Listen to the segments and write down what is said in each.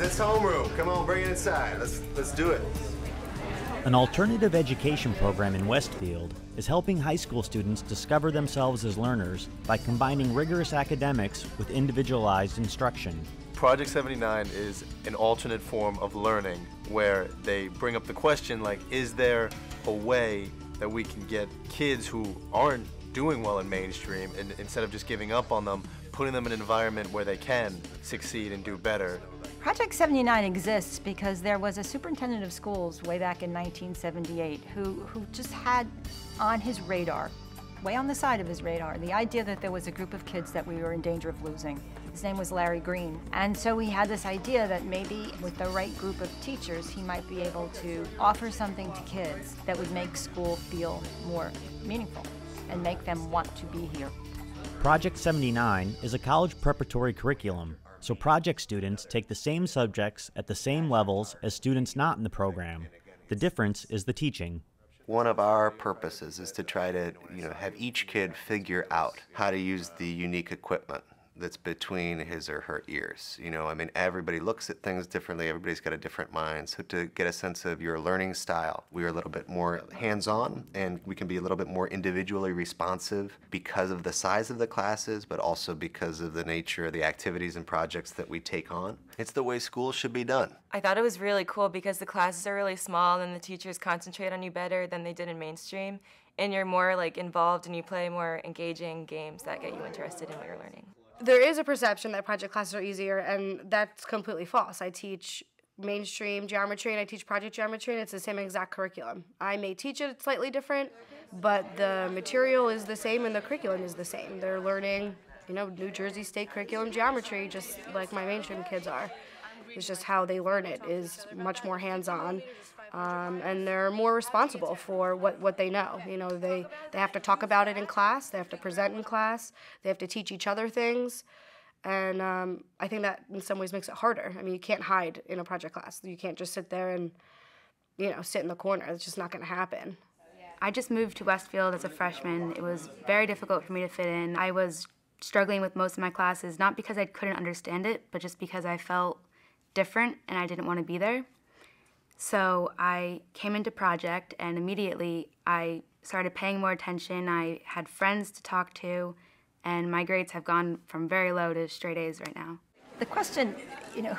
it's homeroom. Come on, bring it inside. Let's do it. An alternative education program in Westfield is helping high school students discover themselves as learners by combining rigorous academics with individualized instruction. Project 79 is an alternate form of learning where they bring up the question like, is there a way that we can get kids who aren't doing well in mainstream, and instead of just giving up on them, putting them in an environment where they can succeed and do better. Project 79 exists because there was a superintendent of schools way back in 1978 who just had on his radar, way on the side of his radar, the idea that there was a group of kids that we were in danger of losing. His name was Larry Green. And so he had this idea that maybe with the right group of teachers, he might be able to offer something to kids that would make school feel more meaningful and make them want to be here. Project 79 is a college preparatory curriculum, so project students take the same subjects at the same levels as students not in the program. The difference is the teaching. One of our purposes is to try to, have each kid figure out how to use the unique equipment that's between his or her ears. Everybody looks at things differently, everybody's got a different mind. So to get a sense of your learning style, we are a little bit more hands-on, and we can be a little bit more individually responsive because of the size of the classes, but also because of the nature of the activities and projects that we take on. It's the way school should be done. I thought it was really cool because the classes are really small and the teachers concentrate on you better than they did in mainstream, and you're more involved and you play more engaging games that get you interested in what you're learning. There is a perception that project classes are easier, and that's completely false. I teach mainstream geometry and I teach project geometry, and it's the same exact curriculum. I may teach it slightly different, but the material is the same and the curriculum is the same. They're learning, New Jersey State curriculum geometry just like my mainstream kids are. It's just how they learn it is much more hands-on. And they're more responsible for what they know. They have to talk about it in class, they have to present in class, they have to teach each other things, and I think that in some ways makes it harder. You can't hide in a project class. You can't just sit there and, sit in the corner. It's just not going to happen. I just moved to Westfield as a freshman. It was very difficult for me to fit in. I was struggling with most of my classes, not because I couldn't understand it, but just because I felt different and I didn't want to be there. So I came into Project, and immediately I started paying more attention. I had friends to talk to, and my grades have gone from very low to straight A's right now. The question,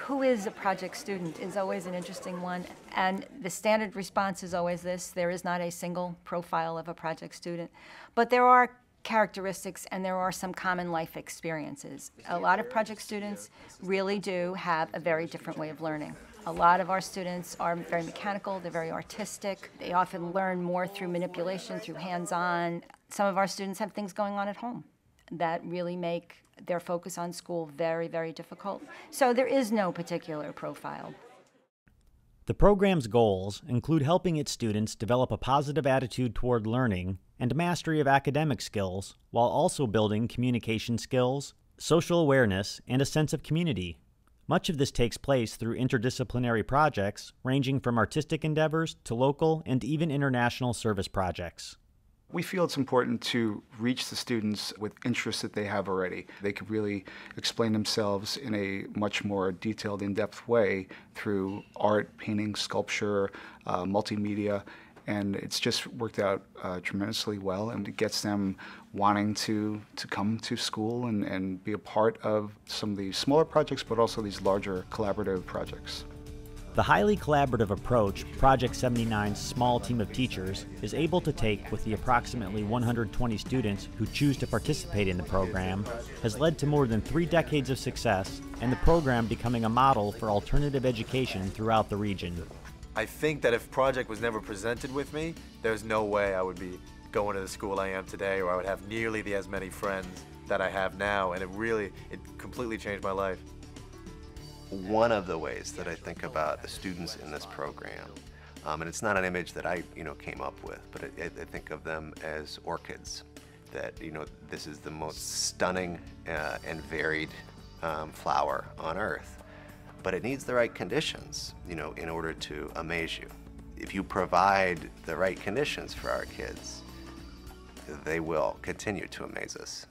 who is a project student is always an interesting one, and the standard response is always this: there is not a single profile of a project student, but there are characteristics and there are some common life experiences. A lot of project students really do have a very different way of learning. A lot of our students are very mechanical, they're very artistic. They often learn more through manipulation, through hands-on. Some of our students have things going on at home that really make their focus on school very, very difficult. So there is no particular profile. The program's goals include helping its students develop a positive attitude toward learning and mastery of academic skills, while also building communication skills, social awareness, and a sense of community. Much of this takes place through interdisciplinary projects ranging from artistic endeavors to local and even international service projects. We feel it's important to reach the students with interests that they have already. They could really explain themselves in a much more detailed, in-depth way through art, painting, sculpture, multimedia, and it's just worked out tremendously well, and it gets them wanting to come to school and be a part of some of these smaller projects, but also these larger collaborative projects. The highly collaborative approach Project 79's small team of teachers is able to take with the approximately 120 students who choose to participate in the program has led to more than 3 decades of success, and the program becoming a model for alternative education throughout the region. I think that if Project was never presented with me, there's no way I would be going to the school I am today, or I would have nearly as many friends that I have now, and it completely changed my life. One of the ways that I think about the students in this program, and it's not an image that I came up with, but I think of them as orchids. That this is the most stunning and varied flower on earth, but it needs the right conditions, in order to amaze you. If you provide the right conditions for our kids, they will continue to amaze us.